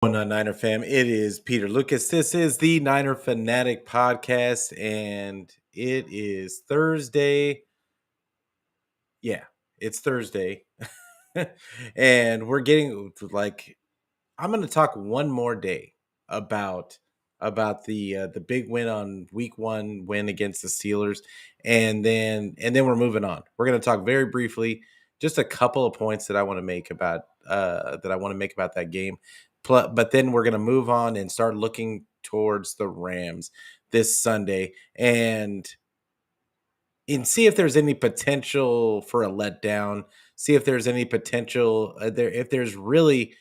Going on, Niner fam? It is Peter Lucas. This is the Niner Fanatic Podcast, and it is Thursday. Yeah, it's Thursday. And we're getting I'm going to talk one more day about the big win on week 1 win against the Steelers, and then we're moving on. We're going to talk very briefly, just a couple of points that I want to make about that game. But then we're going to move on and start looking towards the Rams this Sunday and see if there's any potential for a letdown. See if there's any potential if there's really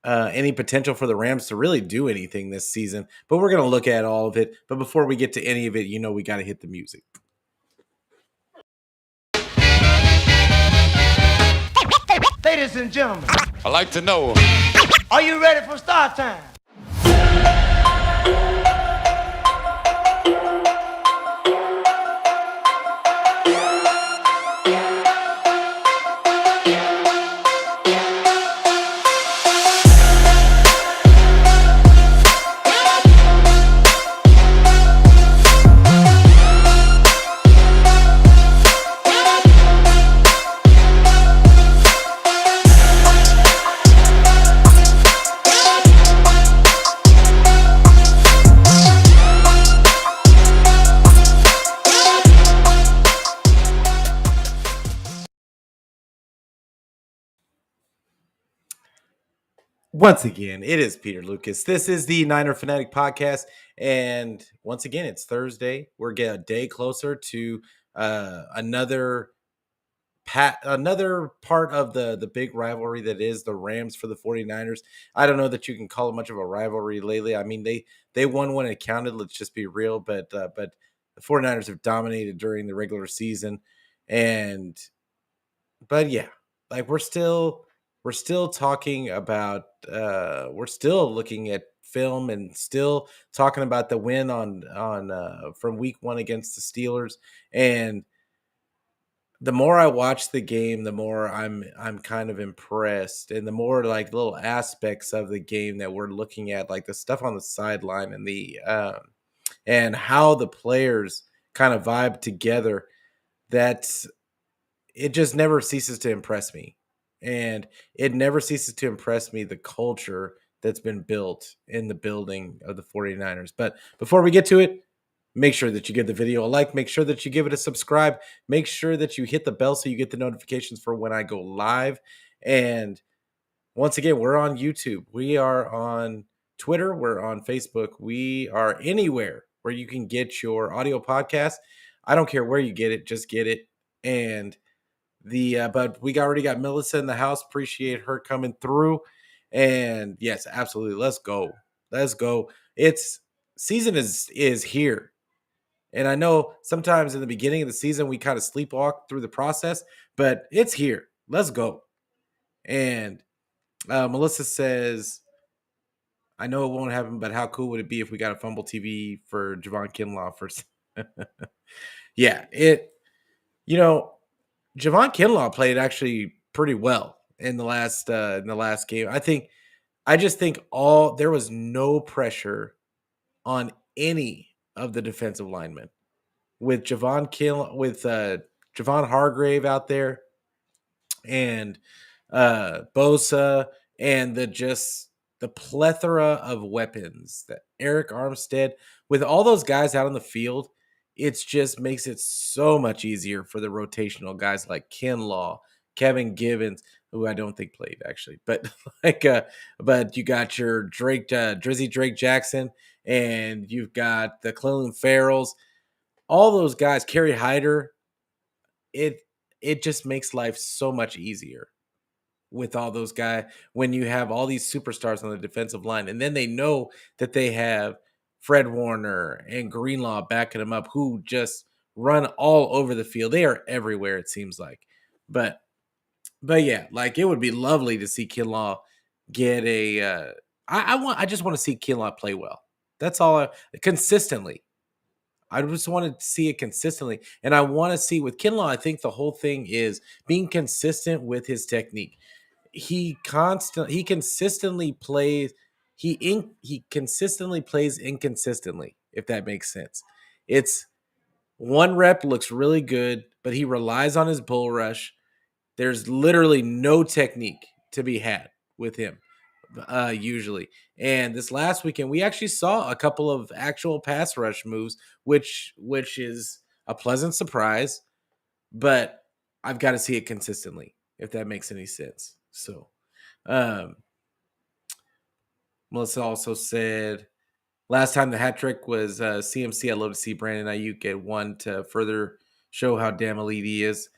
any potential for the Rams to really do anything this season. But we're going to look at all of it. But before we get to any of it, we got to hit the music. Ladies and gentlemen, I'd like to know, are you ready for start time? Once again, it is Peter Lucas. This is the Niner Fanatic Podcast. And once again, it's Thursday. We're getting a day closer to another part of the big rivalry that is the Rams for the 49ers. I don't know that you can call it much of a rivalry lately. I mean, they won when it counted, let's just be real, but the 49ers have dominated during the regular season. But yeah, like we're still talking about we're still looking at film and still talking about the win on from week 1 against the Steelers. And the more I watch the game, the more I'm kind of impressed, and the more like little aspects of the game that we're looking at, like the stuff on the sideline and the and how the players kind of vibe together. That's It just never ceases to impress me, and it never ceases to impress me the culture that's been built in the building of the 49ers. But before we get to it, make sure that you give the video a like, make sure that you give it a subscribe, make sure that you hit the bell so you get the notifications for when I go live. And once again, we're on YouTube, we are on Twitter, we're on Facebook, we are anywhere where you can get your audio podcast. I don't care where you get it, just get it. And but we already got Melissa in the house. Appreciate her coming through. And yes, absolutely. Let's go. Let's go. It's season is here. And I know sometimes in the beginning of the season we kind of sleepwalk through the process, but it's here. Let's go. And Melissa says, I know it won't happen, but how cool would it be if we got a fumble TV for Javon Kinlaw for yeah, you know, Javon Kinlaw played actually pretty well in the last game. I just think all there was no pressure on any of the defensive linemen with Javon Hargrave out there and Bosa and the plethora of weapons that Eric Armstead, with all those guys out on the field, it just makes it so much easier for the rotational guys like Kinlaw, Kevin Givens, who I don't think played actually, but but you got your Drizzy Drake Jackson, and you've got the Clelin Ferrells, all those guys, Kerry Hyder. It it just makes life so much easier with all those guys when you have all these superstars on the defensive line, and then they know that they have Fred Warner and Greenlaw backing them up, who just run all over the field. They are everywhere, it seems like. But yeah, like it would be lovely to see Kinlaw get a. I just want to see Kinlaw play well. That's all. Consistently. I just want to see it consistently, and I want to see with Kinlaw. I think the whole thing is being consistent with his technique. He consistently plays he consistently plays inconsistently, if that makes sense. It's one rep looks really good, but he relies on his bull rush. There's literally no technique to be had with him, usually. And this last weekend, we actually saw a couple of actual pass rush moves, which is a pleasant surprise. But I've got to see it consistently, if that makes any sense. So, um, Melissa also said last time the hat trick was CMC. I'd love to see Brandon Ayuk get one to further show how damn elite he is.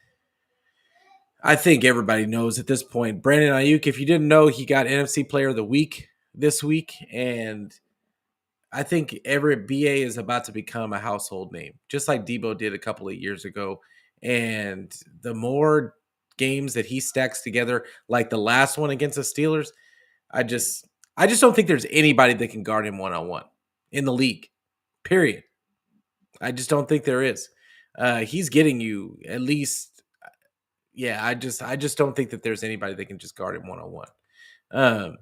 I think everybody knows at this point. Brandon Ayuk, if you didn't know, he got NFC Player of the Week this week. And I think every BA is about to become a household name, just like Debo did a couple of years ago. And the more games that he stacks together, like the last one against the Steelers, I just I just don't think there's anybody that can guard him one-on-one in the league. Period. I just don't think there is. He's getting you at least. Yeah, I just don't think that there's anybody that can just guard him one-on-one. Um,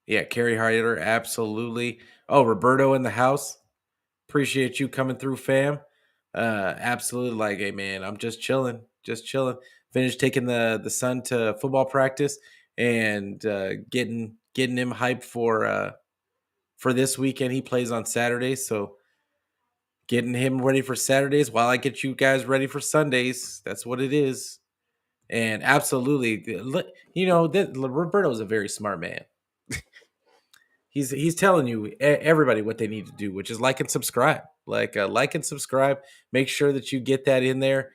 yeah, Kerry Hyder, absolutely. Oh, Roberto in the house. Appreciate you coming through, fam. Absolutely. Like, hey man, I'm just chilling, just chilling. Finished taking the son to football practice and getting him hyped for this weekend. He plays on Saturday, so getting him ready for Saturdays while I get you guys ready for Sundays. That's what it is. And absolutely, that Roberto's a very smart man. He's telling you everybody what they need to do, which is like and subscribe. Like and subscribe. Make sure that you get that in there.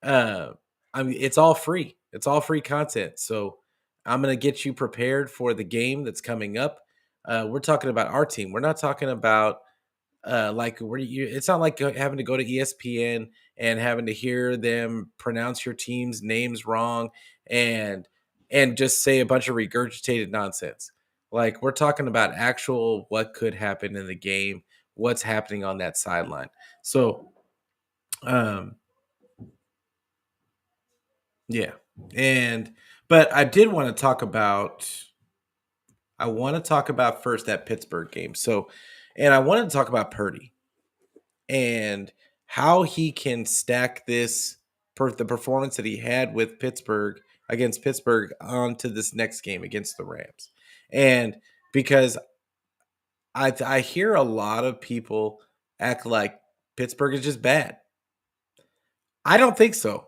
Uh, I mean, it's all free. It's all free content. So I'm gonna get you prepared for the game that's coming up. We're talking about our team. We're not talking about like where you. It's not like having to go to ESPN and having to hear them pronounce your team's names wrong and just say a bunch of regurgitated nonsense. Like we're talking about actual what could happen in the game, what's happening on that sideline. So, um, yeah, and but I did want to talk about. I want to talk about first that Pittsburgh game. So, and I wanted to talk about Purdy and how he can stack the performance that he had with Pittsburgh against Pittsburgh onto this next game against the Rams. And because I hear a lot of people act like Pittsburgh is just bad. I don't think so.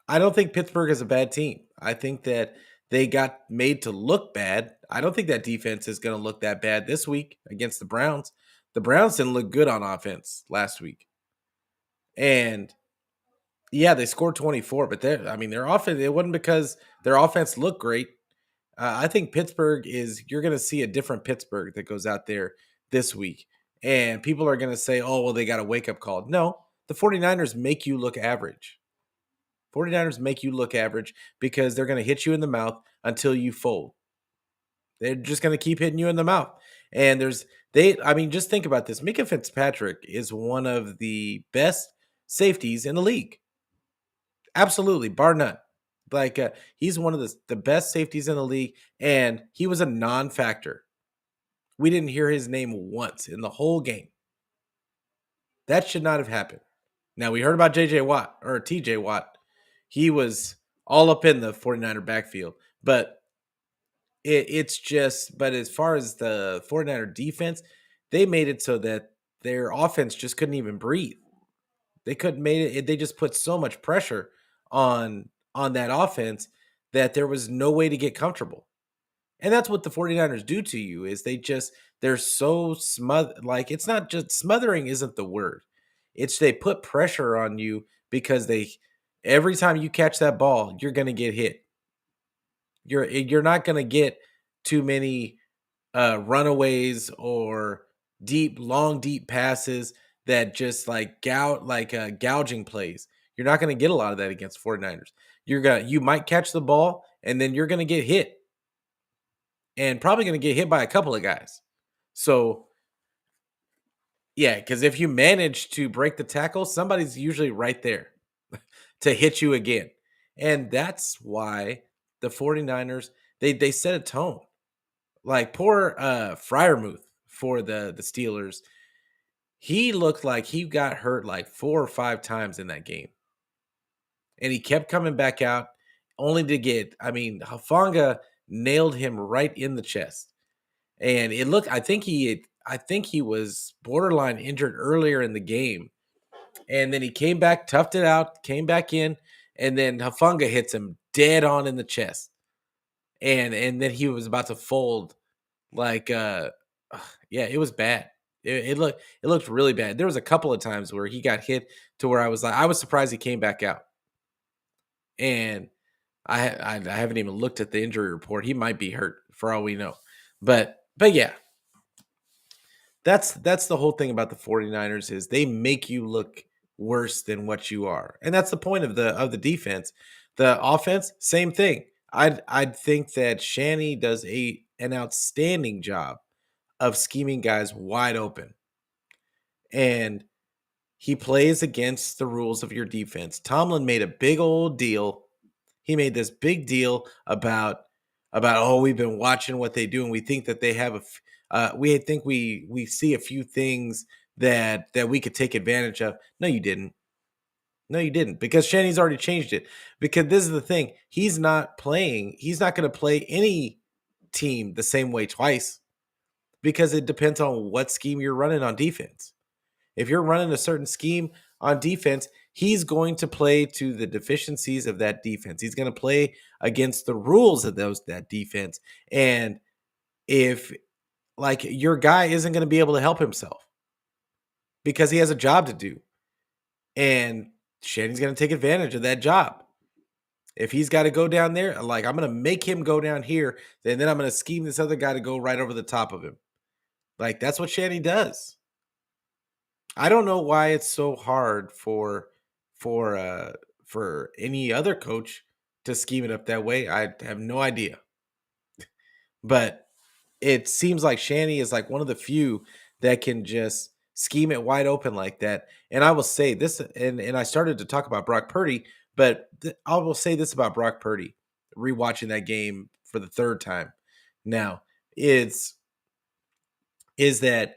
I don't think Pittsburgh is a bad team. I think that they got made to look bad. I don't think that defense is going to look that bad this week against the Browns. The Browns didn't look good on offense last week. And yeah, they scored 24, but their offense, it wasn't because their offense looked great. I think you're going to see a different Pittsburgh that goes out there this week. And people are going to say, oh, well, they got a wake up call. No, the 49ers make you look average. 49ers make you look average because they're going to hit you in the mouth until you fold. They're just going to keep hitting you in the mouth. And just think about this. Mika Fitzpatrick is one of the best safeties in the league. Absolutely, bar none. He's one of the best safeties in the league, and he was a non-factor. We didn't hear his name once in the whole game. That should not have happened. Now, we heard about JJ Watt or TJ Watt. He was all up in the 49er backfield, but but as far as the 49er defense, they made it so that their offense just couldn't even breathe. They couldn't made it. They just put so much pressure on that offense that there was no way to get comfortable. And that's what the 49ers do to you is they're so smothered. Like it's not just smothering isn't the word. It's they put pressure on you because every time you catch that ball, you're going to get hit. You're not going to get too many runaways or long deep passes that just gouging plays. You're not going to get a lot of that against 49ers. You might catch the ball and then you're going to get hit and probably going to get hit by a couple of guys. So yeah, because if you manage to break the tackle, somebody's usually right there to hit you again. And that's why the 49ers, they set a tone. Like poor Fryermuth for the Steelers. He looked like he got hurt like 4 or 5 times in that game. And he kept coming back out only to get, I mean, Hafanga nailed him right in the chest. And it looked, I think he was borderline injured earlier in the game. And then he came back, toughed it out, came back in, and then Hafanga hits him dead on in the chest. And then he was about to fold like yeah, it was bad. It looked really bad. There was a couple of times where he got hit to where I was surprised he came back out. And I haven't even looked at the injury report. He might be hurt for all we know. But yeah, that's the whole thing about the 49ers is they make you look worse than what you are. And that's the point of the defense. The offense, same thing. I'd think that Shanny does an outstanding job of scheming guys wide open. And he plays against the rules of your defense. Tomlin made a big old deal. He made this big deal about oh, we've been watching what they do and we think that they have we think we see a few things that we could take advantage of. No, you didn't. No, you didn't, because Shanny's already changed it. Because this is the thing. He's not going to play any team the same way twice, because it depends on what scheme you're running on defense. If you're running a certain scheme on defense, he's going to play to the deficiencies of that defense. He's going to play against the rules of that defense. And if like your guy isn't going to be able to help himself because he has a job to do. And Shanny's going to take advantage of that job. If he's got to go down there, like I'm going to make him go down here, then I'm going to scheme this other guy to go right over the top of him. Like that's what Shanny does. I don't know why it's so hard for any other coach to scheme it up that way. I have no idea. But it seems like Shanny is like one of the few that can just scheme it wide open like that. And I will say this, and I started to talk about Brock Purdy, but I will say this about Brock Purdy, rewatching that game for the third time now, is that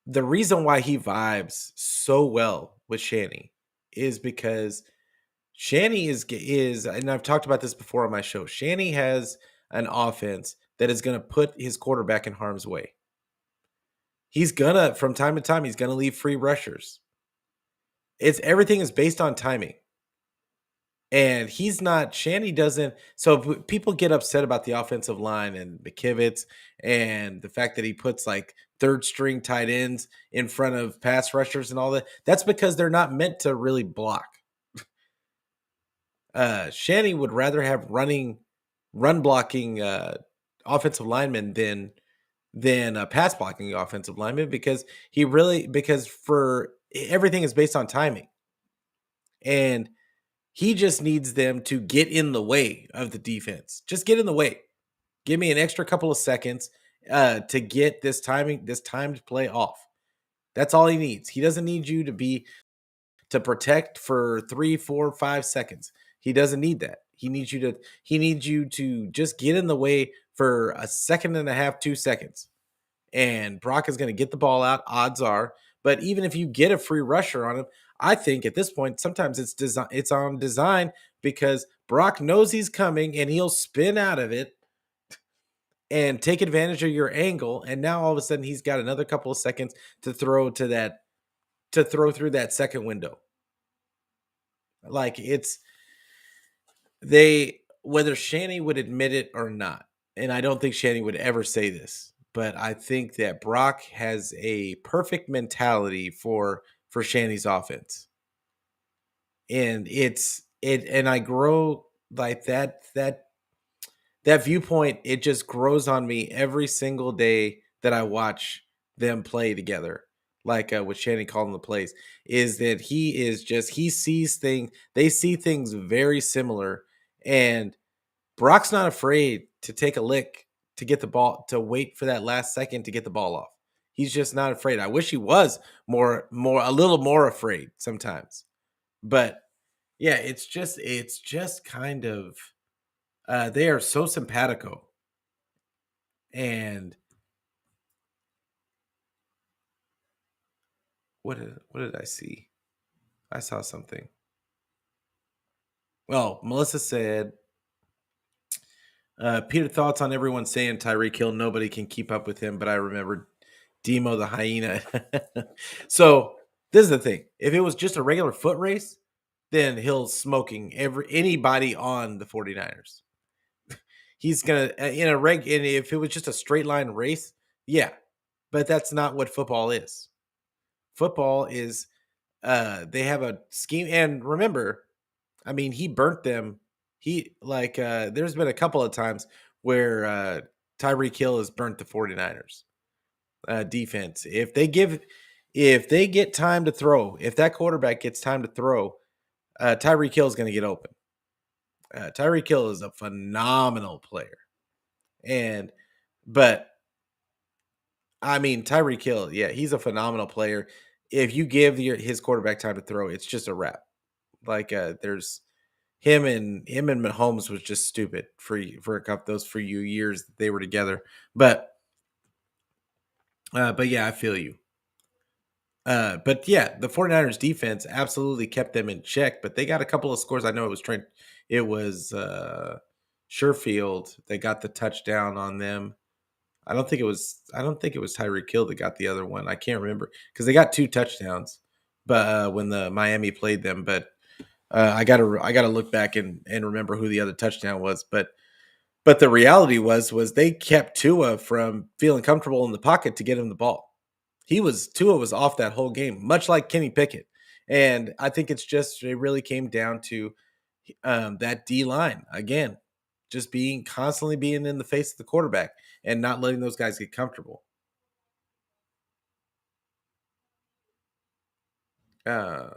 the reason why he vibes so well with Shanny is because Shanny is, and I've talked about this before on my show. Shanny has an offense that is going to put his quarterback in harm's way. He's gonna, from time to time, he's gonna leave free rushers. Everything is based on timing. And he's not, Shanny doesn't. So people get upset about the offensive line and McKivitz and the fact that he puts like third string tight ends in front of pass rushers and all that. That's because they're not meant to really block. Shanny would rather have run blocking offensive linemen than a pass blocking offensive lineman, because because for everything is based on timing. And he just needs them to get in the way of the defense. Just get in the way. Give me an extra couple of seconds to get this timed play off. That's all he needs. He doesn't need you to protect for 3, 4, 5 seconds. He doesn't need that. He needs you to just get in the way for a second and a half, 2 seconds. And Brock is going to get the ball out, odds are. But even if you get a free rusher on him, I think at this point, sometimes it's on design, because Brock knows he's coming and he'll spin out of it and take advantage of your angle. And now all of a sudden he's got another couple of seconds to throw through that second window. Like whether Shanny would admit it or not, and I don't think Shanny would ever say this, but I think that Brock has a perfect mentality for Shanny's offense. And and I grow like that viewpoint, it just grows on me every single day that I watch them play together. Like with Shanny calling the plays, is that he sees things, they see things very similar. And Brock's not afraid to take a lick to get the ball, to wait for that last second to get the ball off. He's just not afraid. I wish he was a little more afraid sometimes. But yeah, it's just kind of they are so simpatico. And what did I see? I saw something. Well, Melissa said, Peter, thoughts on everyone saying Tyreek Hill, nobody can keep up with him, but I remember Demo the hyena. So this is the thing. If it was just a regular foot race, then Hill's smoking anybody on the 49ers. He's gonna in a reg and if it was just a straight line race, yeah. But that's not what football is. Football is they have a scheme, and remember, I mean, he burnt them. He like there's been a couple of times where Tyreek Hill has burnt the 49ers defense. If they get time to throw, if that quarterback gets time to throw, Tyreek Hill is going to get open. Tyreek Hill is a phenomenal player. And but I mean, Tyreek Hill, yeah, he's a phenomenal player. If you give his quarterback time to throw, it's just a wrap. Like there's him and Mahomes was just stupid for a couple those few years that they were together. But yeah, I feel you. But yeah, the 49ers defense absolutely kept them in check, but they got a couple of scores. I know it was Sherfield that got the touchdown on them. I don't think it was Tyreek Hill that got the other one. I can't remember because they got two touchdowns, but when the Miami played them. But I gotta look back and remember who the other touchdown was. But the reality was they kept Tua from feeling comfortable in the pocket to get him the ball. Tua was off that whole game, much like Kenny Pickett. And I think it really came down to that D line again, just constantly being in the face of the quarterback and not letting those guys get comfortable. Uh,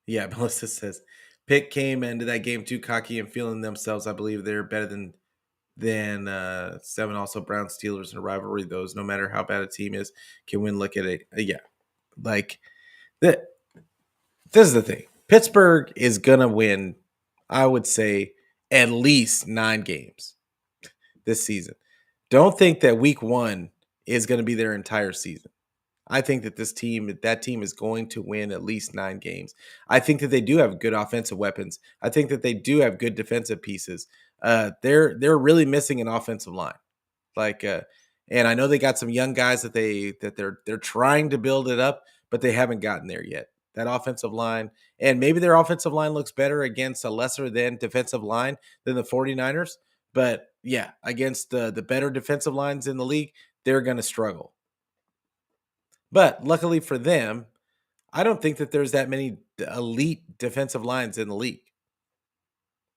yeah, Melissa says Pick came into that game too cocky and feeling themselves. I believe they're better than seven. Also, Brown Steelers in a rivalry. Those, no matter how bad a team is, can win. Look at it. Yeah, like that. This is the thing. Pittsburgh is gonna win. I would say at least 9 games this season. Don't think that week one is going to be their entire season. I think that that team is going to win at least 9 games. I think that they do have good offensive weapons. I think that they do have good defensive pieces. They're really missing an offensive line. Like, and I know they got some young guys they're trying to build it up, but they haven't gotten there yet. That offensive line, and maybe their offensive line looks better against a lesser than defensive line than the 49ers. But yeah, against the better defensive lines in the league, they're going to struggle. But luckily for them, I don't think that there's that many elite defensive lines in the league.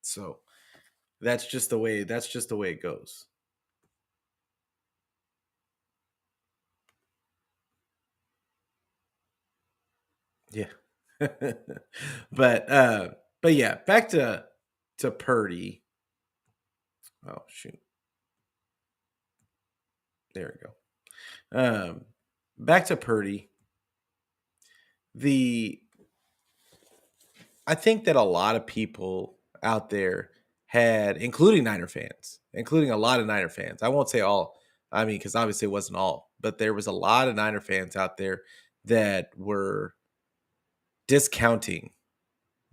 So that's just the way it goes. Yeah. but uh but yeah, back to Purdy. Oh shoot. There we go. Back to Purdy. The I think that a lot of people out there had, including Niner fans, including a lot of Niner fans. I won't say all. I mean, because obviously it wasn't all, but there was a lot of Niner fans out there that were discounting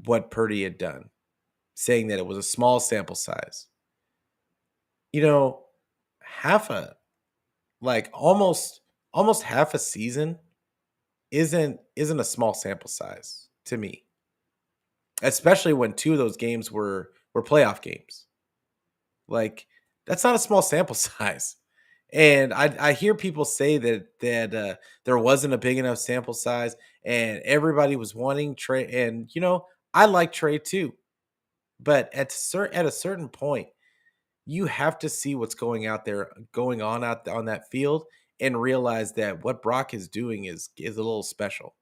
what Purdy had done, saying that it was a small sample size. You know, half a like almost half a season isn't a small sample size to me, especially when two of those games were playoff games. Like that's not a small sample size. And I hear people say that there wasn't a big enough sample size, and everybody was wanting Trey. And I like Trey too, but at a certain point, you have to see what's going on out on that field, and realize that what Brock is doing is a little special.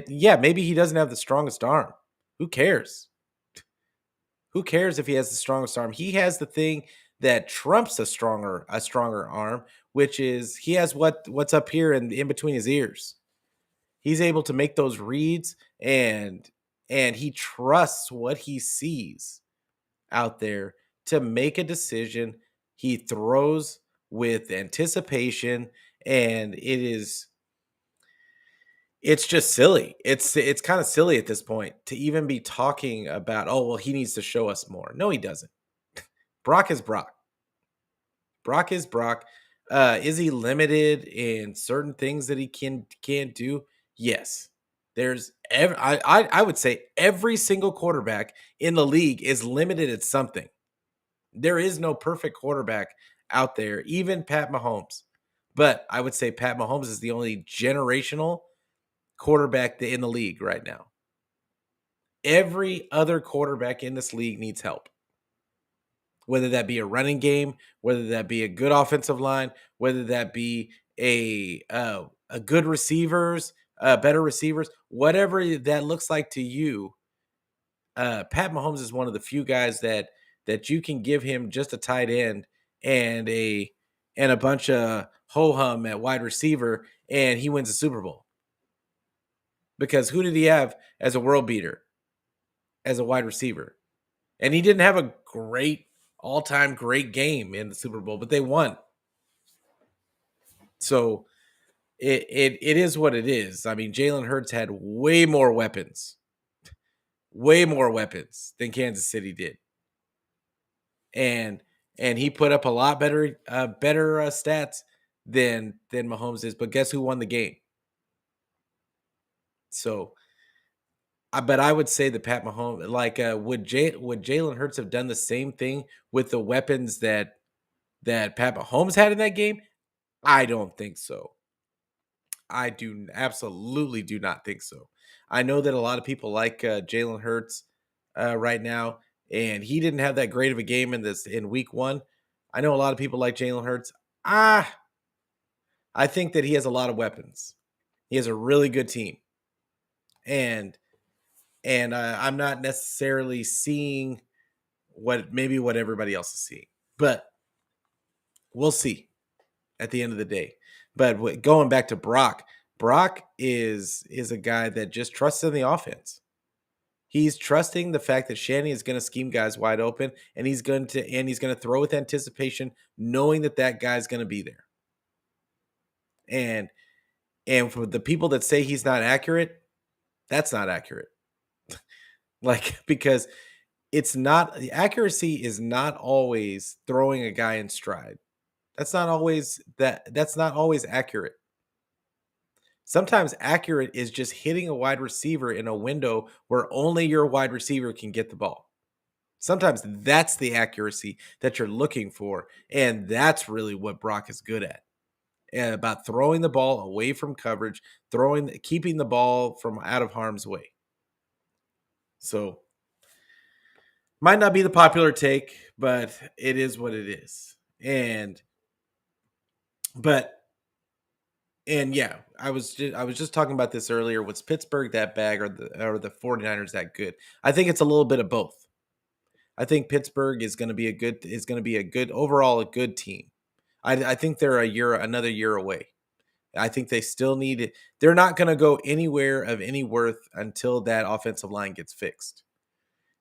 Yeah, maybe he doesn't have the strongest arm. Who cares? Who cares if he has the strongest arm? He has the thing that trumps a stronger arm, which is he has what's up here and in between his ears. He's able to make those reads, and he trusts what he sees out there to make a decision. He throws with anticipation, and it's just silly. It's kind of silly at this point to even be talking about, oh well, he needs to show us more. No, he doesn't. Brock is Brock. Brock is Brock. Is he limited in certain things that he can't do? Yes. I would say every single quarterback in the league is limited at something. There is no perfect quarterback out there, even Pat Mahomes. But I would say Pat Mahomes is the only generational quarterback in the league right now. Every other quarterback in this league needs help, whether that be a running game, whether that be a good offensive line, whether that be a good receivers, better receivers, whatever that looks like to you. Pat Mahomes is one of the few guys that you can give him just a tight end and a bunch of ho hum at wide receiver, and he wins a Super Bowl. Because who did he have as a world beater, as a wide receiver? And he didn't have a great all-time great game in the Super Bowl, but they won. So it is what it is. I mean, Jalen Hurts had way more weapons than Kansas City did, and he put up a lot better stats than Mahomes is. But guess who won the game? So, but I would say that Pat Mahomes, like, would Jalen Hurts have done the same thing with the weapons that Pat Mahomes had in that game? I don't think so. I do absolutely do not think so. I know that a lot of people like Jalen Hurts right now, and he didn't have that great of a game in week one. I know a lot of people like Jalen Hurts. Ah, I think that he has a lot of weapons. He has a really good team, and I'm not necessarily seeing what everybody else is seeing, but we'll see at the end of the day. But going back to Brock, Brock is a guy that just trusts in the offense. He's trusting the fact that Shanny is going to scheme guys wide open, and he's going to throw with anticipation, knowing that that guy's going to be there. And for the people that say he's not accurate, that's not accurate. Like, because the accuracy is not always throwing a guy in stride. That's not always accurate. Sometimes accurate is just hitting a wide receiver in a window where only your wide receiver can get the ball. Sometimes that's the accuracy that you're looking for, and that's really what Brock is good at. And about throwing the ball away from coverage, keeping the ball from out of harm's way. So, might not be the popular take, but it is what it is. And yeah, I was just talking about this earlier. Was Pittsburgh that bad, or the 49ers that good? I think it's a little bit of both. I think Pittsburgh is going to be a good overall a good team. I think they're another year away. I think they still need it. They're not going to go anywhere of any worth until that offensive line gets fixed.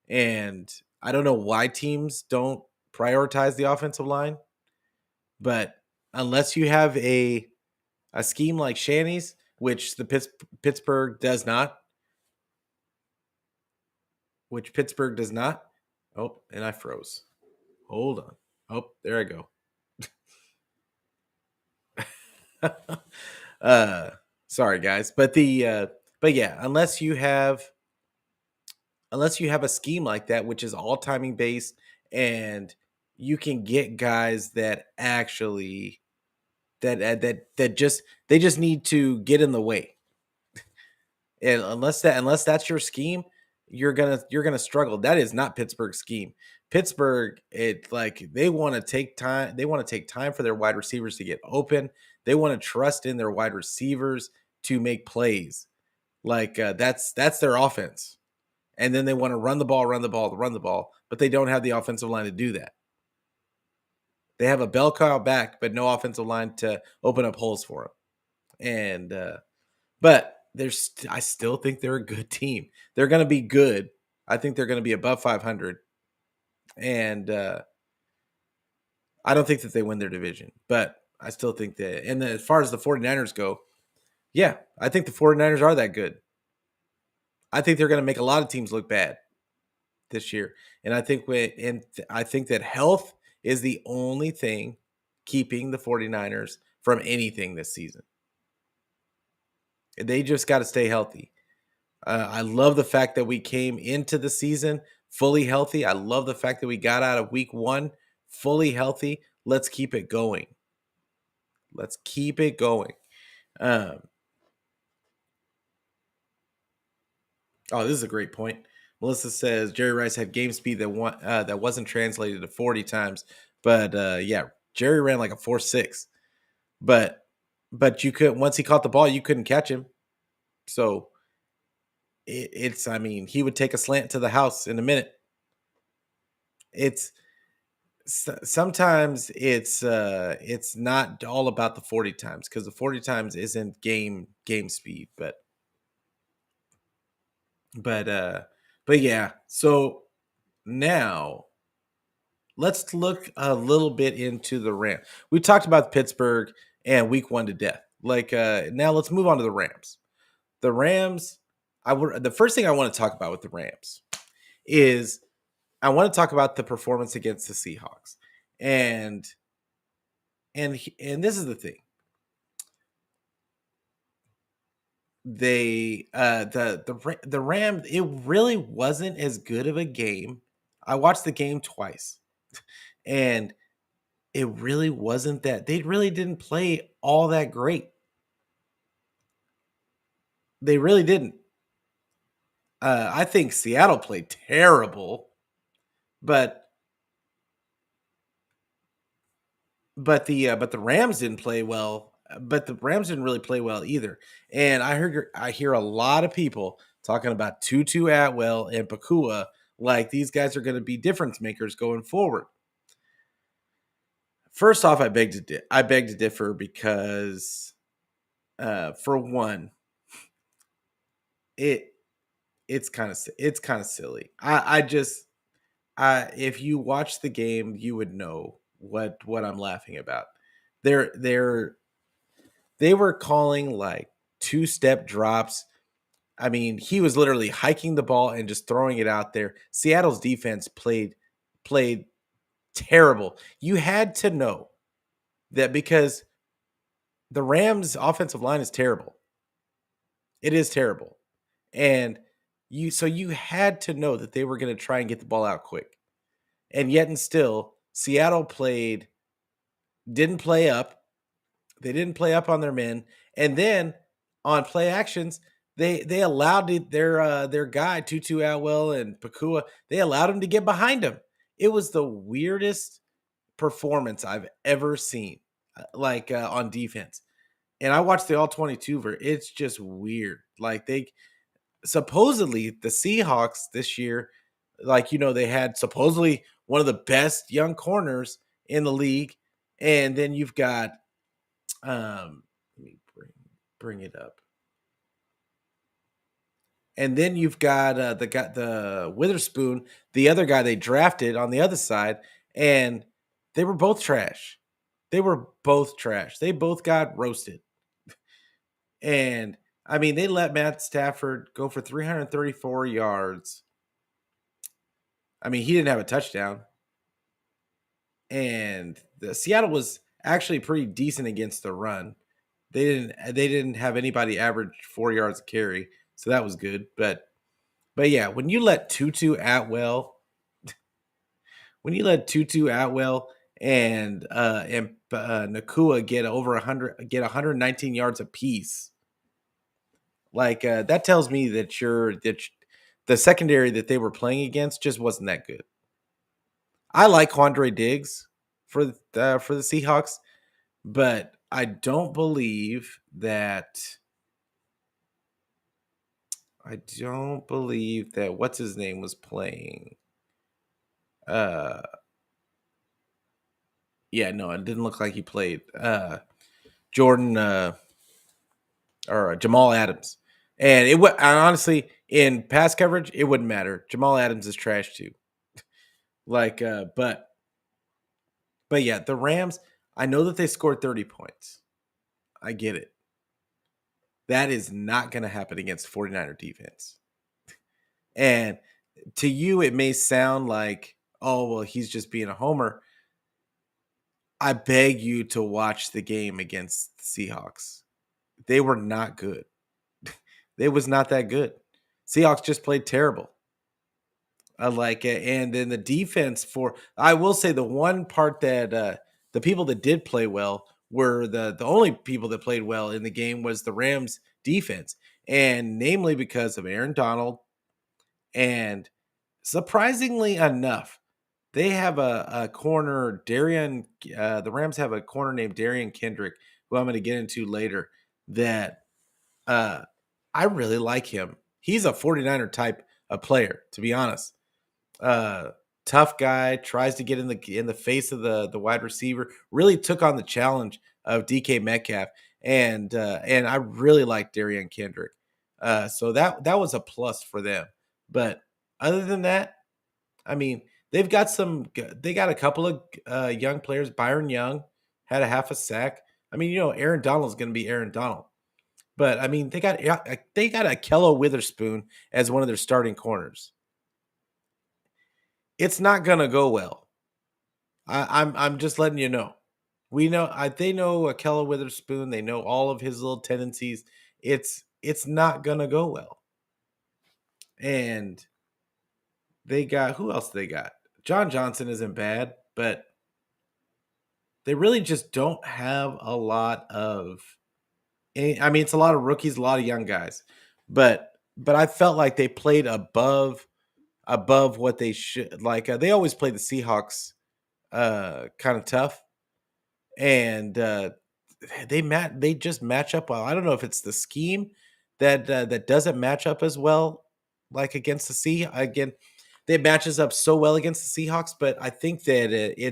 And I don't know why teams don't prioritize the offensive line, but unless you have a scheme like Shanny's, which Pittsburgh does not, Oh, and I froze. Hold on. Oh, there I go. uh Sorry guys, but yeah, unless you have a scheme like that, which is all timing based, and you can get guys that actually that just they just need to get in the way. And unless that's your scheme, you're gonna struggle. That is not Pittsburgh's scheme. Pittsburgh, it like they want to take time. They want to take time for their wide receivers to get open. They want to trust in their wide receivers to make plays. Like that's their offense. And then they want to run the ball, but they don't have the offensive line to do that. They have a bell cow back, but no offensive line to open up holes for them. And but I still think they're a good team. They're going to be good. I think they're going to be above 500. And I don't think that they win their division, but I still think that. And then as far as the 49ers go, yeah, I think the 49ers are that good. I think they're going to make a lot of teams look bad this year. And I think that health is the only thing keeping the 49ers from anything this season. They just got to stay healthy. I love the fact that we came into the season fully healthy. I love the fact that we got out of week 1 fully healthy. Let's keep it going. Let's keep it going. Um, this is a great point. Melissa says Jerry Rice had game speed that wasn't translated to 40 times, but yeah, Jerry ran like a 4.6. But you could once he caught the ball, you couldn't catch him. So it's I mean he would take a slant to the house in a minute. It's sometimes it's not all about the 40 times because the 40 times isn't game speed, but uh but yeah. So now let's look a little bit into the Rams. We talked about Pittsburgh and week 1 to death. Now let's move on to the Rams. The Rams, the first thing I want to talk about with the Rams is I want to talk about the performance against the Seahawks. And this is the thing. The Rams, it really wasn't as good of a game. I watched the game twice. And it really wasn't that they really didn't play all that great. They really didn't. I think Seattle played terrible, but the Rams didn't play well. But the Rams didn't really play well either. And I hear a lot of people talking about Tutu Atwell and Pakua like these guys are going to be difference makers going forward. First off, I beg to differ because, for one, it it's kind of silly. If you watch the game, you would know what I'm laughing about. They're they were calling like 2-step drops. I mean, he was literally hiking the ball and just throwing it out there. Seattle's defense played terrible. You had to know that because the Rams offensive line is terrible. It is terrible. And you had to know that they were going to try and get the ball out quick. And yet and still, Seattle didn't play up. They didn't play up on their men. And then on play actions, they allowed their guy, Tutu Atwell and Pakua, they allowed him to get behind him. It was the weirdest performance I've ever seen, on defense. And I watched the all 22 it's just weird. Like supposedly the Seahawks this year, they had supposedly one of the best young corners in the league. And then you've got, let me bring it up. And then you've got the Witherspoon, the other guy they drafted on the other side, and they were both trash. They both got roasted. And I mean, they let Matt Stafford go for 334 yards. I mean, he didn't have a touchdown. And the Seattle was actually pretty decent against the run. They didn't have anybody average 4 yards a carry, so that was good. But yeah, when you let Tutu Atwell and Nakua get 119 yards apiece, that tells me that the secondary that they were playing against just wasn't that good. I like Quandre Diggs for the Seahawks, but I don't believe that what's his name was playing. Yeah, no, it didn't look like he played. Jordan or Jamal Adams. And honestly, in pass coverage, it wouldn't matter. Jamal Adams is trash too. But But yeah, the Rams, I know that they scored 30 points. I get it. That is not going to happen against 49er defense. And to you, it may sound like, oh, well, he's just being a homer. I beg you to watch the game against the Seahawks. They were not good. They was not that good. Seahawks just played terrible. I like it. And then the defense for I will say the one part that the people that did play well were the only people that played well in the game was the Rams defense. And namely because of Aaron Donald and surprisingly enough, they have a corner, Darian. The Rams have a corner named Darian Kendrick, who I'm going to get into later. That uh, I really like him. He's a 49er type of player, to be honest. Uh, Tough guy, tries to get in the face of the wide receiver. Really took on the challenge of DK Metcalf, and I really like Darian Kendrick. So that was a plus for them. But other than that, I mean, they've got they got a couple of young players. Byron Young had a half a sack. I mean, Aaron Donald's going to be Aaron Donald. But I mean, they got a Kello Witherspoon as one of their starting corners. It's not going to go well. I'm just letting you know. We know they know Kello Witherspoon. They know all of his little tendencies. It's not going to go well. And they got who else they got? John Johnson isn't bad, but they really just don't have a lot of I mean, it's a lot of rookies, a lot of young guys. But I felt like they played above what they should. Like they always play the Seahawks kind of tough, and they just match up well. I don't know if it's the scheme that doesn't match up as well, like against the again. They matches up so well against the Seahawks, but I think that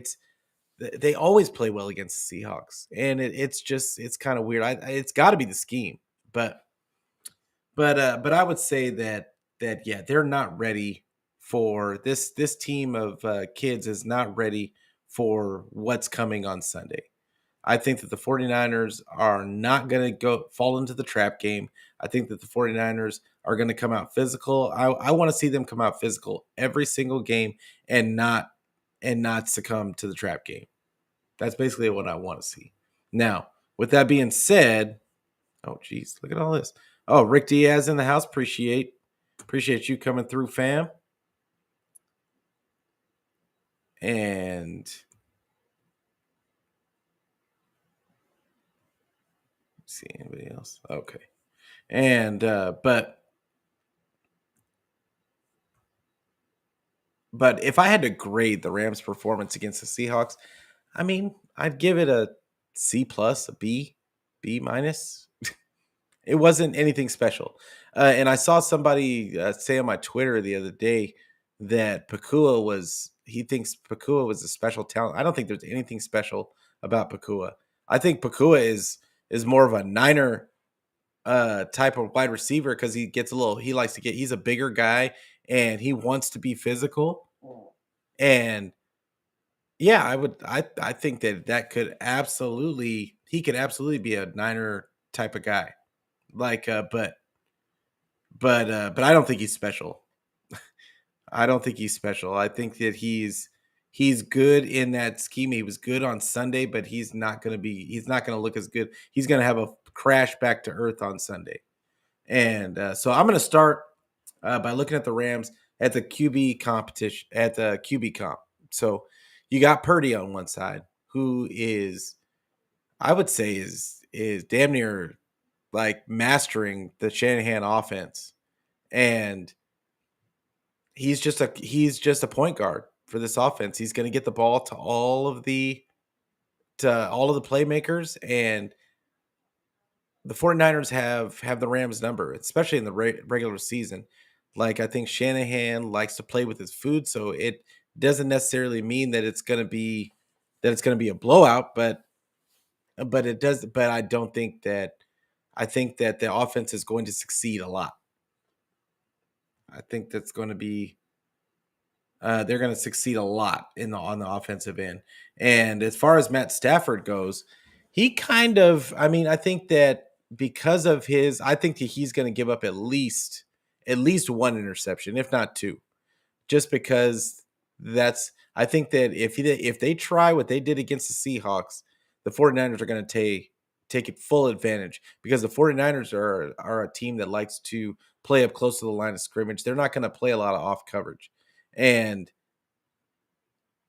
they always play well against the Seahawks, and it's kind of weird. It's got to be the scheme, but but I would say that yeah, they're not ready for this team of kids is not ready for what's coming on Sunday. I think that the 49ers are not going to go fall into the trap game. I think that the 49ers are going to come out physical. I want to see them come out physical every single game and not succumb to the trap game. That's basically what I want to see. Now, with that being said, oh geez, look at all this. Oh, Rick Diaz in the house. Appreciate you coming through, fam. And see anybody else? Okay. And but if I had to grade the Rams' performance against the Seahawks, I mean, I'd give it a C plus, a B, B minus. It wasn't anything special. And I saw somebody say on my Twitter the other day that he thinks Pakua was a special talent. I don't think there's anything special about Pakua. I think Pakua is more of a Niner type of wide receiver because he likes to he's a bigger guy and he wants to be physical. And yeah, I think that he could absolutely be a Niner type of guy. Like but I don't think he's special. I don't think he's special. I think that he's good in that scheme. He was good on Sunday, but he's not going to look as good. He's going to have a crash back to earth on Sunday. And so I'm going to start by looking at the Rams at the QB competition at the QB comp. So you got Purdy on one side, who is I would say is damn near like mastering the Shanahan offense, and he's just a point guard for this offense. He's going to get the ball to all of the playmakers, and the 49ers have the Rams number, especially in the regular season. Like I think Shanahan likes to play with his food, so it doesn't necessarily mean that it's going to be a blowout, but it does. But I don't think that. I think that the offense is going to succeed a lot. I think that's going to be They're going to succeed a lot on the offensive end. And as far as Matt Stafford goes, he kind of, I mean, I think that because of I think that he's going to give up at least one interception, if not two, just because I think that if they try what they did against the Seahawks, the 49ers are going to take it full advantage because the 49ers are a team that likes to play up close to the line of scrimmage. They're not going to play a lot of off coverage. And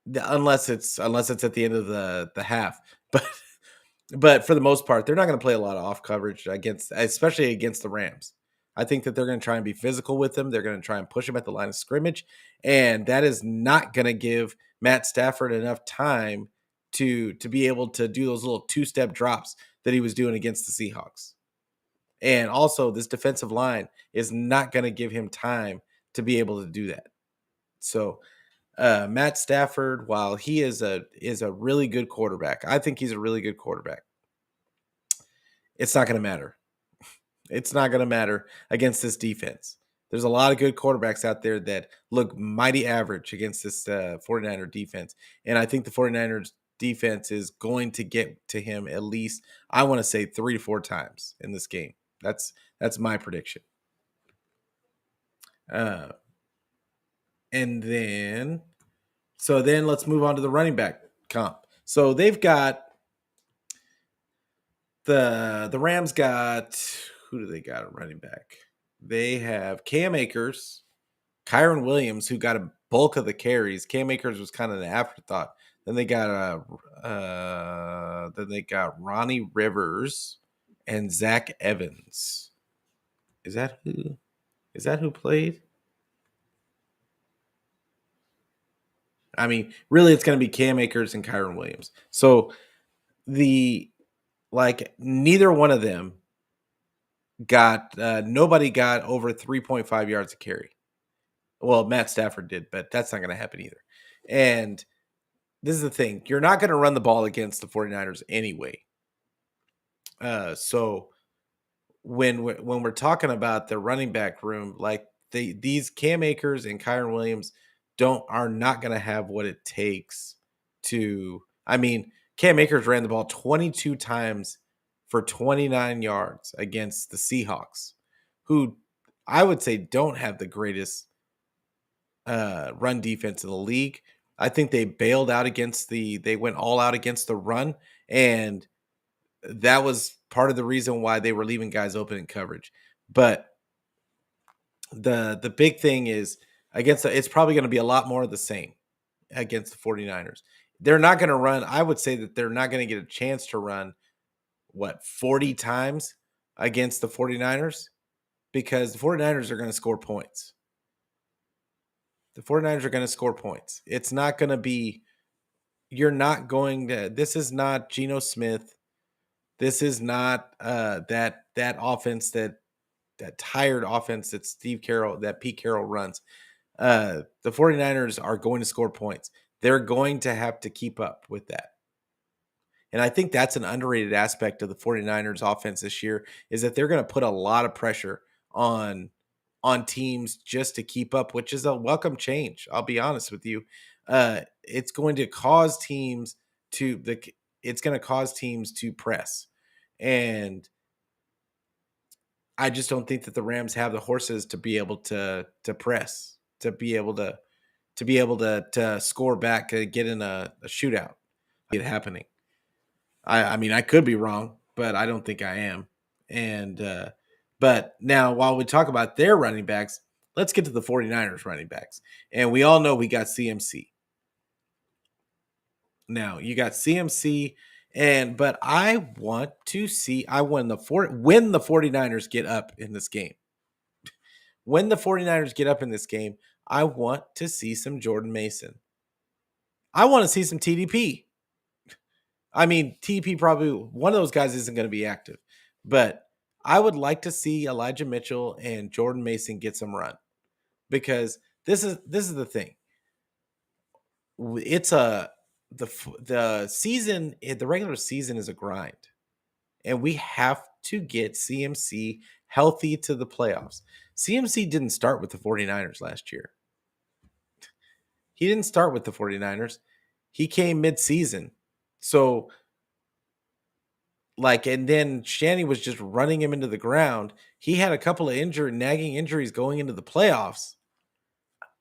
unless it's at the end of the half. But but for the most part, they're not going to play a lot of off coverage especially against the Rams. I think that they're going to try and be physical with them. They're going to try and push them at the line of scrimmage, and that is not going to give Matt Stafford enough time to be able to do those little two-step drops that he was doing against the Seahawks. And also, this defensive line is not going to give him time to be able to do that. So Matt Stafford, while he is a really good quarterback, I think he's a really good quarterback. It's not going to matter. It's not going to matter against this defense. There's a lot of good quarterbacks out there that look mighty average against this 49er defense. And I think the 49ers defense is going to get to him at least, I want to say 3 to 4 times in this game. That's my prediction. Uh, and then let's move on to the running back comp. So they've got the Rams got, who do they got at running back? They have Cam Akers, Kyron Williams, who got a bulk of the carries. Cam Akers was kind of an afterthought. Then they got Ronnie Rivers and Zach Evans. Is that who played? I mean, really, it's going to be Cam Akers and Kyron Williams. So neither one of them nobody got over 3.5 yards a carry. Well, Matt Stafford did, but that's not going to happen either. And this is the thing. You're not going to run the ball against the 49ers anyway. So when we're talking about the running back room, like these Cam Akers and Kyron Williams are not going to have what it takes to. I mean, Cam Akers ran the ball 22 times for 29 yards against the Seahawks, who I would say don't have the greatest run defense in the league. I think they bailed out they went all out against the run, and that was part of the reason why they were leaving guys open in coverage. But the big thing is it's probably going to be a lot more of the same against the 49ers. They're not going to run. I would say that they're not going to get a chance to run 40 times against the 49ers because the 49ers are going to score points. The 49ers are going to score points. It's not going to be, this is not Geno Smith. This is not that offense, that tired offense that Pete Carroll runs. The 49ers are going to score points. They're going to have to keep up with that. And I think that's an underrated aspect of the 49ers offense this year is that they're going to put a lot of pressure on teams just to keep up, which is a welcome change. I'll be honest with you. It's going to cause teams to press. And I just don't think that the Rams have the horses to be able to press, to be able to score back, get in a shootout. It happening. I mean, I could be wrong, but I don't think I am. And but now while we talk about their running backs, let's get to the 49ers running backs. And we all know we got CMC. Now, you got CMC but I want to see when the 49ers get up in this game. When the 49ers get up in this game, I want to see some Jordan Mason. I want to see some TDP. I mean, TDP probably one of those guys isn't going to be active, but I would like to see Elijah Mitchell and Jordan Mason get some run because this is the thing. It's the season, the regular season is a grind, and we have to get CMC healthy to the playoffs. CMC didn't start with the 49ers last year. He didn't start with the 49ers. He came mid-season. So like, and then Shanny was just running him into the ground. He had a couple of nagging injuries going into the playoffs.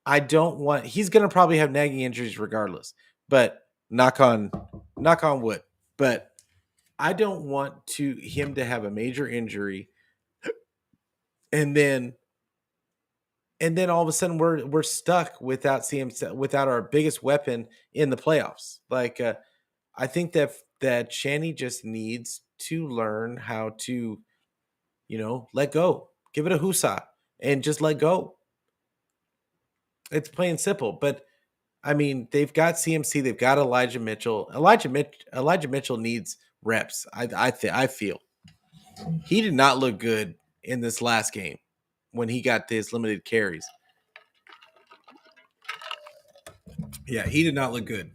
I don't want. He's going to probably have nagging injuries regardless. But knock on wood. But I don't want him to have a major injury, and then all of a sudden we're stuck without without our biggest weapon in the playoffs. Like I think that Shanny just needs to learn how to, let go. Give it a hoosah and just let go. It's plain simple. But I mean, they've got CMC, they've got Elijah Mitchell. Elijah Mitchell needs reps. I feel he did not look good in this last game when he got his limited carries. Yeah, he did not look good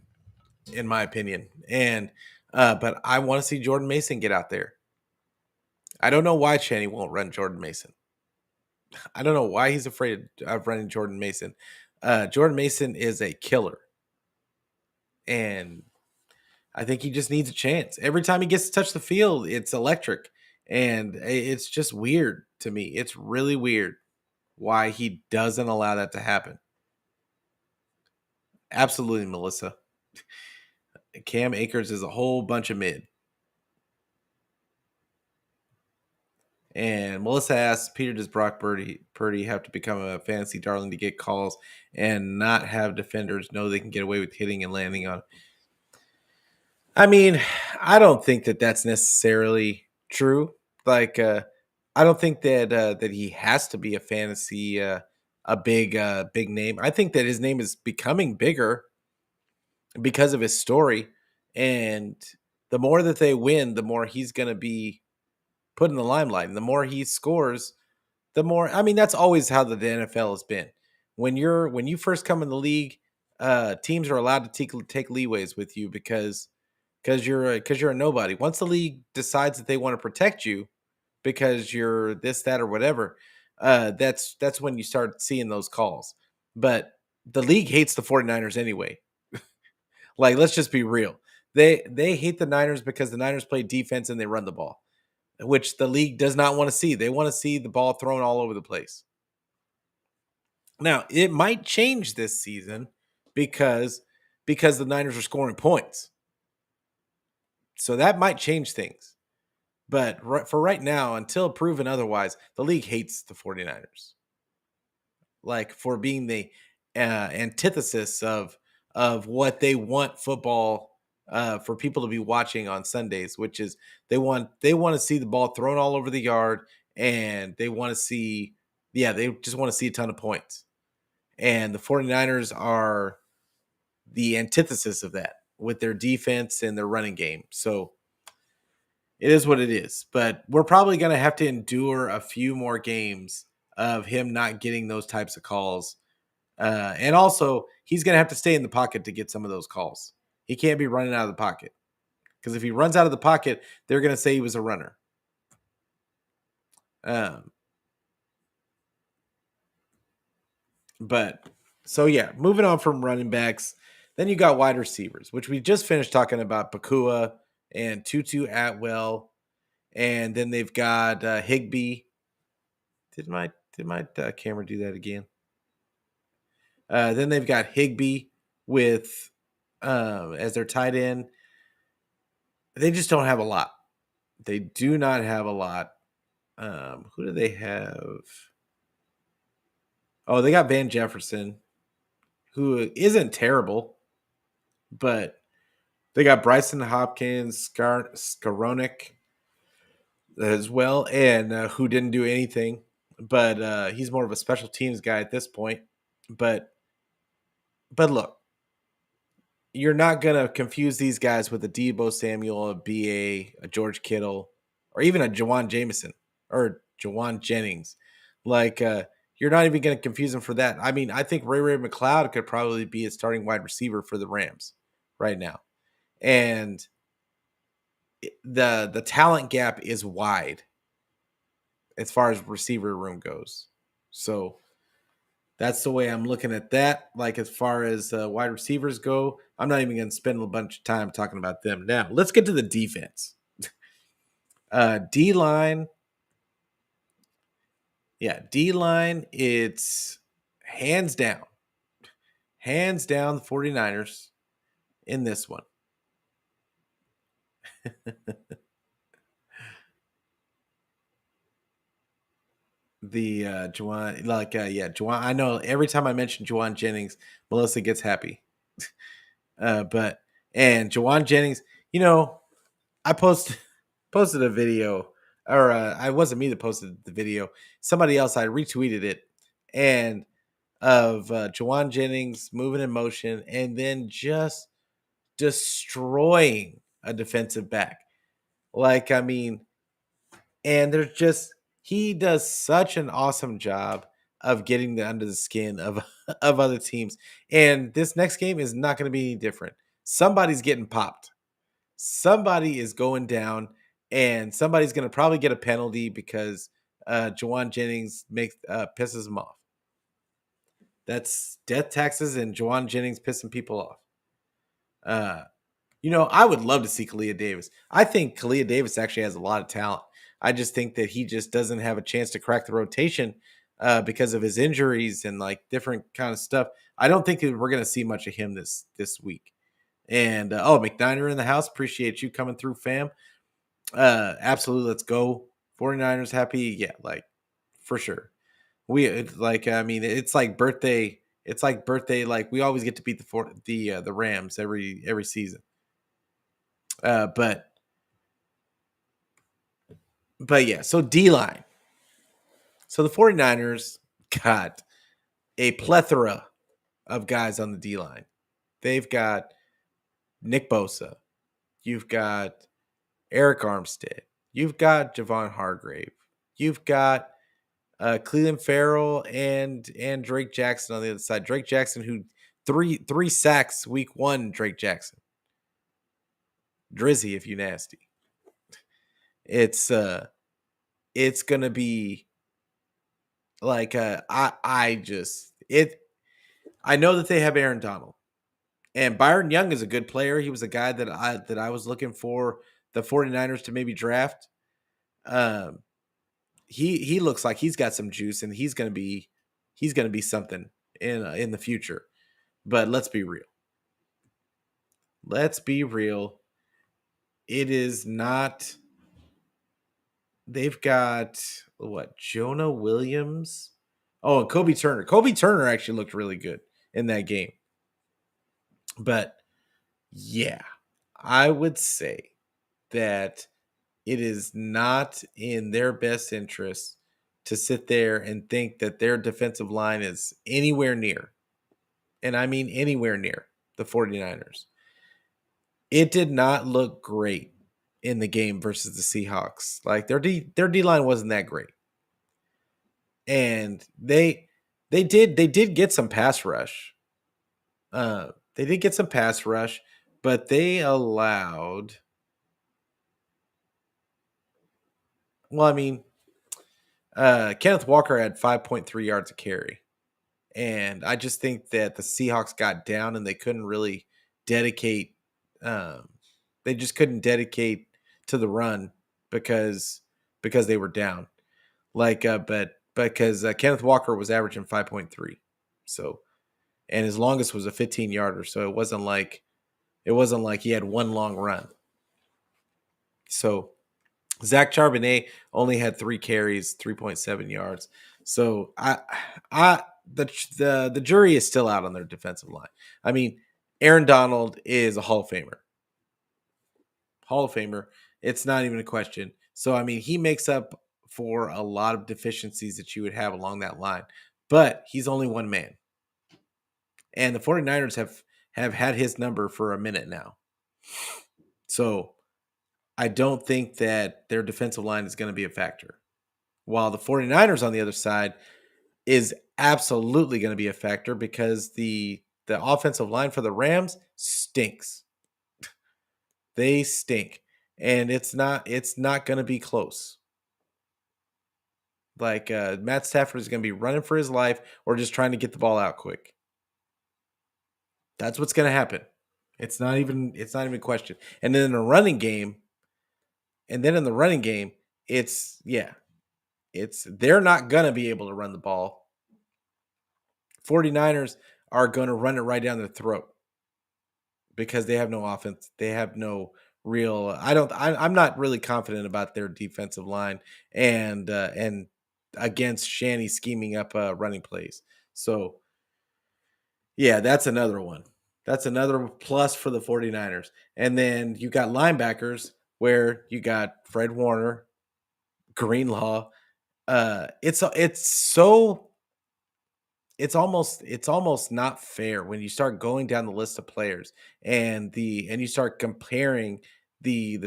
in my opinion. And but I want to see Jordan Mason get out there. I don't know why Channy won't run Jordan Mason. I don't know why he's afraid of running Jordan Mason. Jordan Mason is a killer, and I think he just needs a chance. Every time he gets to touch the field, it's electric, and it's just weird to me. It's really weird why he doesn't allow that to happen. Absolutely, Melissa. Cam Akers is a whole bunch of mid. And Melissa asks, Peter, does Purdy have to become a fantasy darling to get calls and not have defenders know they can get away with hitting and landing on? I mean, I don't think that that's necessarily true. Like, I don't think that he has to be a fantasy, a big name. I think that his name is becoming bigger because of his story, and the more that they win, the more he's going to be put in the limelight, and the more he scores, the more. I mean, that's always how the NFL has been. When you first come in the league, teams are allowed to take leeways with you because you're a nobody. Once the league decides that they want to protect you because you're this, that, or whatever, that's when you start seeing those calls. But the league hates the 49ers anyway. Like, let's just be real. They hate the Niners because the Niners play defense and they run the ball, which the league does not want to see. They want to see the ball thrown all over the place. Now, it might change this season because the Niners are scoring points. So that might change things. But for right now, until proven otherwise, the league hates the 49ers. Like, for being the antithesis of what they want football for people to be watching on Sundays, which is they want to see the ball thrown all over the yard, and they want to see they just want to see a ton of points. And the 49ers are the antithesis of that with their defense and their running game. So it is what it is. But we're probably going to have to endure a few more games of him not getting those types of calls. And also, he's going to have to stay in the pocket to get some of those calls. He can't be running out of the pocket. Because if he runs out of the pocket, they're going to say he was a runner. But so, yeah, moving on from running backs. Then you got wide receivers, which we just finished talking about Pakua and Tutu Atwell. And then they've got Higbee. Did my camera do that again? Then they've got Higbee with as their tight end. They just don't have a lot. They do not have a lot. Who do they have? Oh, they got Van Jefferson, who isn't terrible, but they got Bryson Hopkins, Skowronek as well, and who didn't do anything, but he's more of a special teams guy at this point. But look, you're not gonna confuse these guys with a Debo Samuel, a BA, a George Kittle, or even a Jawan Jameson or Jawan Jennings. Like you're not even gonna confuse them for that. I mean, I think Ray McLeod could probably be a starting wide receiver for the Rams right now, and the talent gap is wide as far as receiver room goes. So That's the way I'm looking at that. Like as far as wide receivers go, I'm not even going to spend a bunch of time talking about them. Now, let's get to the defense. D line, yeah, D line. It's hands down, hands down the 49ers in this one. The Juwan, like yeah, Juwan. I know every time I mention Juwan Jennings, Melissa gets happy. But and Juwan Jennings, you know, I posted a video, or I wasn't me that posted the video. Somebody else, I retweeted it, and of Juwan Jennings moving in motion and then just destroying a defensive back. Like, I mean, and there's just he does such an awesome job of getting under the skin of of other teams. And this next game is not going to be any different. Somebody's getting popped. Somebody is going down, and somebody's going to probably get a penalty because Juwan Jennings makes pisses them off. That's death taxes and Juwan Jennings pissing people off. Uh, I would love to see Kalia Davis. I think Kalia Davis actually has a lot of talent. I just think that he just doesn't have a chance to crack the rotation because of his injuries and like different kind of stuff. I don't think that we're going to see much of him this week. And McNiner in the house. Appreciate you coming through, fam. Absolutely, let's go. 49ers happy. Yeah, like for sure. I mean, it's like birthday. It's like birthday. Like we always get to beat the Rams every season. Uh, but but yeah, so D line. So the 49ers got a plethora of guys on the D line. They've got Nick Bosa. You've got Eric Armstead. You've got Javon Hargrave. You've got Cleveland Farrell and Drake Jackson on the other side. Drake Jackson, who three sacks week one. Drake Jackson, Drizzy, if you nasty. It's it's gonna be like I just it. I know that they have Aaron Donald and Byron Young is a good player. He was a guy that I was looking for the 49ers to maybe draft. Um, he looks like he's got some juice and he's gonna be something in the future. But let's be real. Let's be real. It is not. They've got what? Jonah Williams. Oh, and Kobe Turner. Kobe Turner actually looked really good in that game. But yeah, I would say that it is not in their best interest to sit there and think that their defensive line is anywhere near, and I mean anywhere near, the 49ers. It did not look great in the game versus the Seahawks. Like their D line wasn't that great. And they did get some pass rush. They did get some pass rush, but they allowed well, I mean, Kenneth Walker had 5.3 yards a carry. And I just think that the Seahawks got down and they couldn't really dedicate um, they just couldn't dedicate to the run because they were down. Like but because Kenneth Walker was averaging 5.3. So and his longest was a 15 yarder, so it wasn't like he had one long run. So Zach Charbonnet only had 3 carries, 3.7 yards. So I the jury is still out on their defensive line. I mean, Aaron Donald is a Hall of Famer. Hall of Famer. It's not even a question. So I mean, he makes up for a lot of deficiencies that you would have along that line. But he's only one man. And the 49ers have had his number for a minute now. So I don't think that their defensive line is going to be a factor. While the 49ers on the other side is absolutely going to be a factor because the offensive line for the Rams stinks. They stink. And it's not going to be close. Like Matt Stafford is going to be running for his life or just trying to get the ball out quick. That's what's going to happen. It's not even a question. And then in the running game, it's yeah, it's they're not going to be able to run the ball. 49ers are going to run it right down their throat because they have no offense. They have no real I'm not really confident about their defensive line and against Shanny scheming up running plays. So, yeah, that's another one. That's another plus for the 49ers. And then you got linebackers where you got Fred Warner, Greenlaw. It's almost not fair when you start going down the list of players and you start comparing the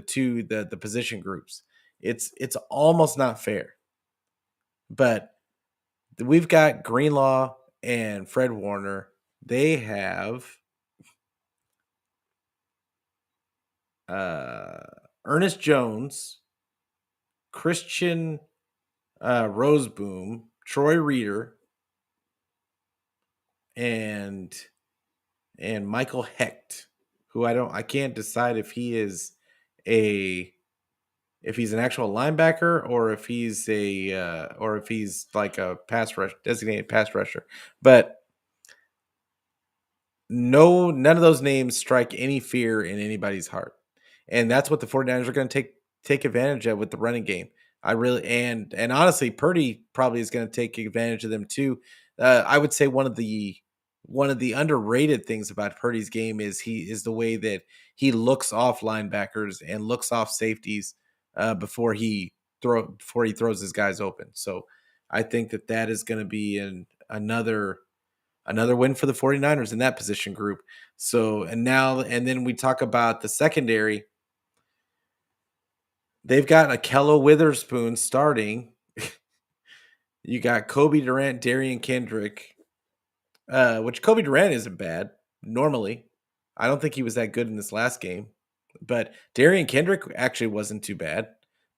position groups. It's almost not fair. But we've got Greenlaw and Fred Warner. They have uh Ernest Jones, Christian Roseboom, Troy Reeder, and Michael Hecht, who I can't decide a if he's an actual linebacker or if he's like a designated pass rusher. But no, none of those names strike any fear in anybody's heart. And that's what the 49ers are going to take advantage of with the running game. I really and honestly, Purdy probably is going to take advantage of them too. I would say one of the underrated things about Purdy's game is the way that he looks off linebackers and looks off safeties before he throws his guys open. So I think that is going to be another win for the 49ers in that position group. So, and then we talk about the secondary. They've got Akello Witherspoon starting. You got Kobe Durant, Darian Kendrick, which Kobe Durant isn't bad normally. I don't think he was that good in this last game, but Darian Kendrick actually wasn't too bad.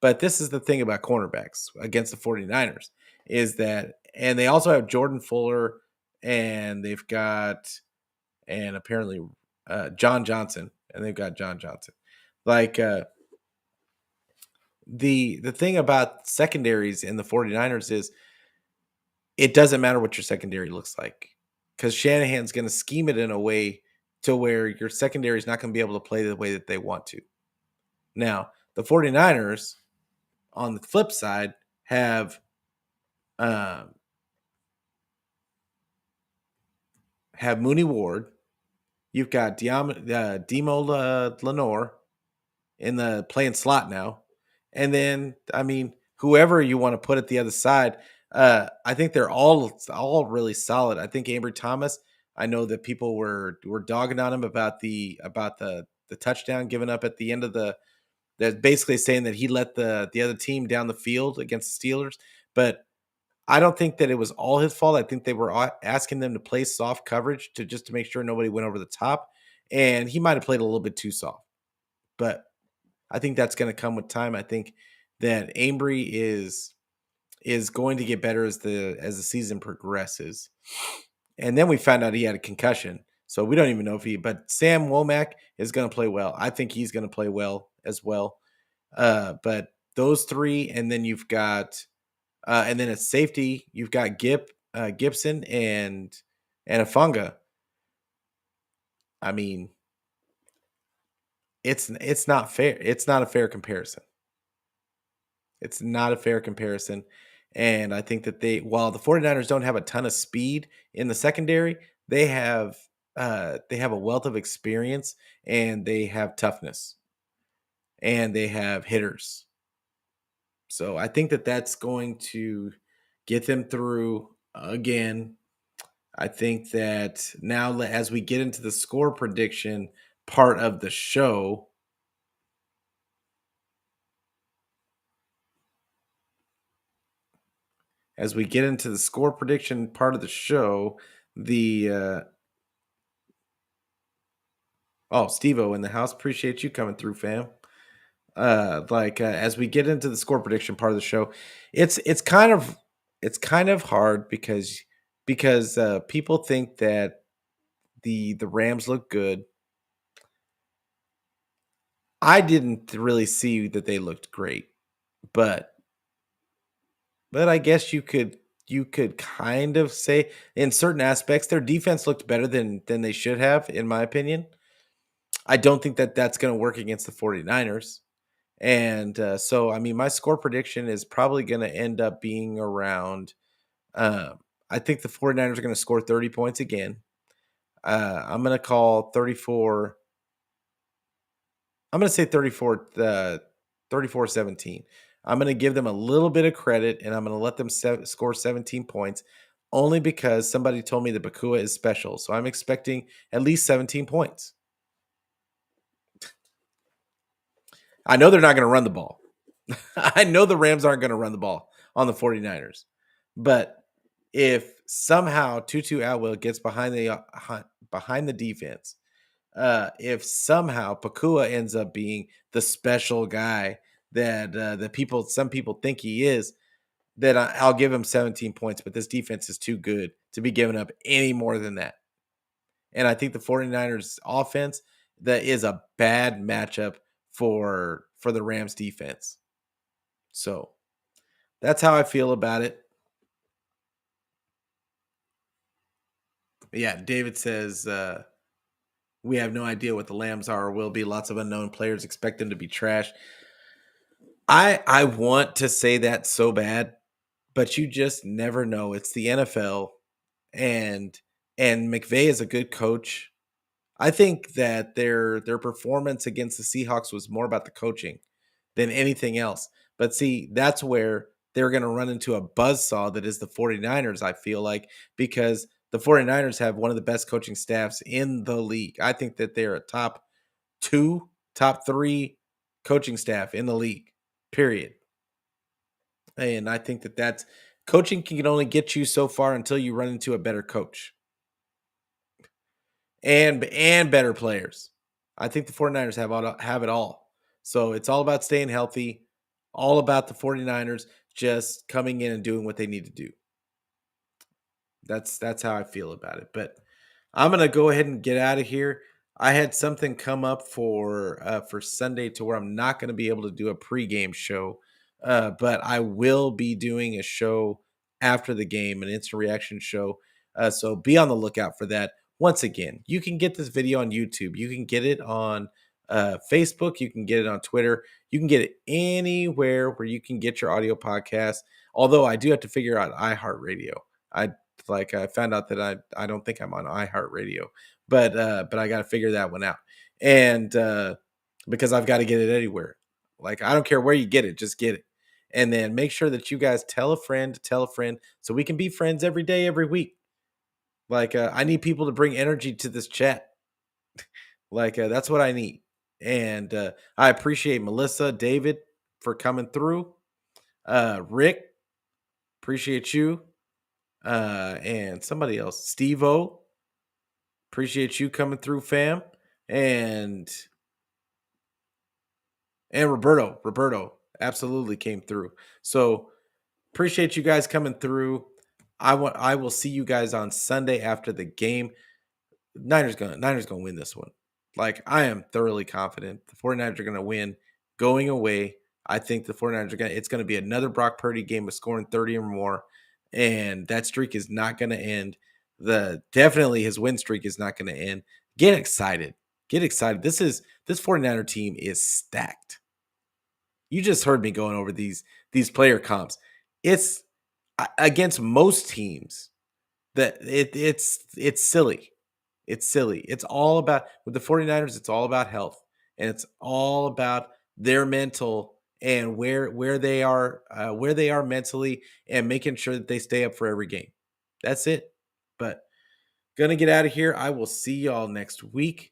But this is the thing about cornerbacks against the 49ers is that, and they also have Jordan Fuller and they've got, and apparently John Johnson, and they've got John Johnson. Like the thing about secondaries in the 49ers is it doesn't matter what your secondary looks like because Shanahan's going to scheme it in a way to where your secondary is not going to be able to play the way that they want to. Now, the 49ers on the flip side um, have Mooney Ward. You've got Demo Lenore in the playing slot now. And then, I mean, whoever you want to put at the other side, I think they're all really solid. I think Ambry Thomas. I know that people were dogging on him about the touchdown given up at the end of that, basically saying that he let the other team down the field against the Steelers. But I don't think that it was all his fault. I think they were asking them to play soft coverage to make sure nobody went over the top, and he might have played a little bit too soft. But I think that's going to come with time. I think that Ambry is going to get better as the season progresses. And then we found out he had a concussion. So we don't even know but Sam Womack is going to play well. I think he's going to play well as well. But those three, and then you've got, and then at safety, you've got Gibson and Afunga. I mean, it's not fair. It's not a fair comparison. It's not a fair comparison. And I think that while the 49ers don't have a ton of speed in the secondary, they have a wealth of experience and they have toughness and they have hitters. So I think that that's going to get them through again. I think that now as we get into the score prediction part of the show, the oh, Steve-O in the house, appreciate you coming through, fam. As we get into the score prediction part of the show, it's kind of it's kind of hard because people think that the Rams look good. I didn't really see that they looked great, but I guess you could kind of say in certain aspects their defense looked better than they should have, in my opinion. I don't think that that's going to work against the 49ers. And so, I mean, my score prediction is probably going to end up being around. Uh, I think the 49ers are going to score 30 points again. I'm going to call 34. I'm going to say 34-17. I'm going to give them a little bit of credit, and I'm going to let them score 17 points only because somebody told me that Bakua is special. So I'm expecting at least 17 points. I know they're not going to run the ball. I know the Rams aren't going to run the ball on the 49ers. But if somehow Tutu Atwell gets behind the defense, if somehow Pakua ends up being the special guy that some people think he is, then I'll give him 17 points. But this defense is too good to be giving up any more than that. And I think the 49ers offense, that is a bad matchup for the Rams defense. So that's how I feel about it. Yeah, David says we have no idea what the Lambs are or will be. Lots of unknown players. Expect them to be trash. I want to say that so bad, but you just never know. It's the NFL, and McVay is a good coach. I think that their performance against the Seahawks was more about the coaching than anything else. But see, that's where they're going to run into a buzzsaw that is the 49ers, I feel like, because the 49ers have one of the best coaching staffs in the league. I think that they're a top 2, top 3 coaching staff in the league, period. And I think that that's coaching can only get you so far until you run into a better coach and better players. I think the 49ers have it all. So it's all about staying healthy, all about the 49ers just coming in and doing what they need to do. That's how I feel about it. But I'm gonna go ahead and get out of here. I had something come up for Sunday to where I'm not gonna be able to do a pregame show, but I will be doing a show after the game, an instant reaction show. So be on the lookout for that. Once again, you can get this video on YouTube. You can get it on Facebook. You can get it on Twitter. You can get it anywhere where you can get your audio podcast. Although I do have to figure out iHeartRadio. I found out that I don't think I'm on iHeartRadio, but I got to figure that one out, and because I've got to get it anywhere. Like I don't care where you get it, just get it, and then make sure that you guys tell a friend, so we can be friends every day, every week. Like I need people to bring energy to this chat. Like that's what I need, and I appreciate Melissa, David for coming through. Rick, appreciate you. And somebody else, Steve O. Appreciate you coming through, fam. And Roberto absolutely came through. So appreciate you guys coming through. I will see you guys on Sunday after the game. Niners gonna win this one. Like I am thoroughly confident the 49ers are gonna win going away. I think the 49ers it's gonna be another Brock Purdy game of scoring 30 or more, and that streak is not gonna end. Definitely his win streak is not gonna end. Get excited. Get excited. This 49er team is stacked. You just heard me going over these player comps. It's against most teams that it's silly. It's silly. It's all about with the 49ers, it's all about health. And it's all about their mental and where they are mentally and making sure that they stay up for every game. That's it. But gonna get out of here. I will see y'all next week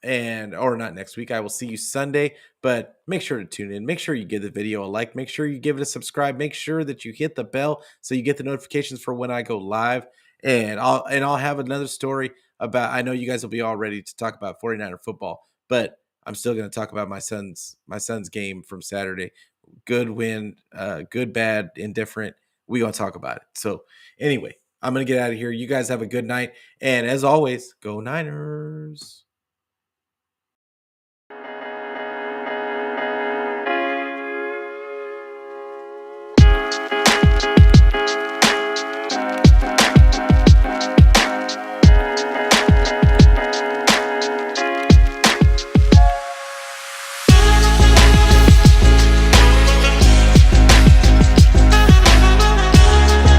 or not next week. I will see you Sunday, but make sure to tune in. Make sure you give the video a like. Make sure you give it a subscribe. Make sure that you hit the bell so you get the notifications for when I go live. And I'll have another story about I know you guys will be all ready to talk about 49er football, but I'm still going to talk about my son's game from Saturday. Good win, good, bad, indifferent. we gonna talk about it. So anyway, I'm gonna get out of here. You guys have a good night, and as always, go Niners.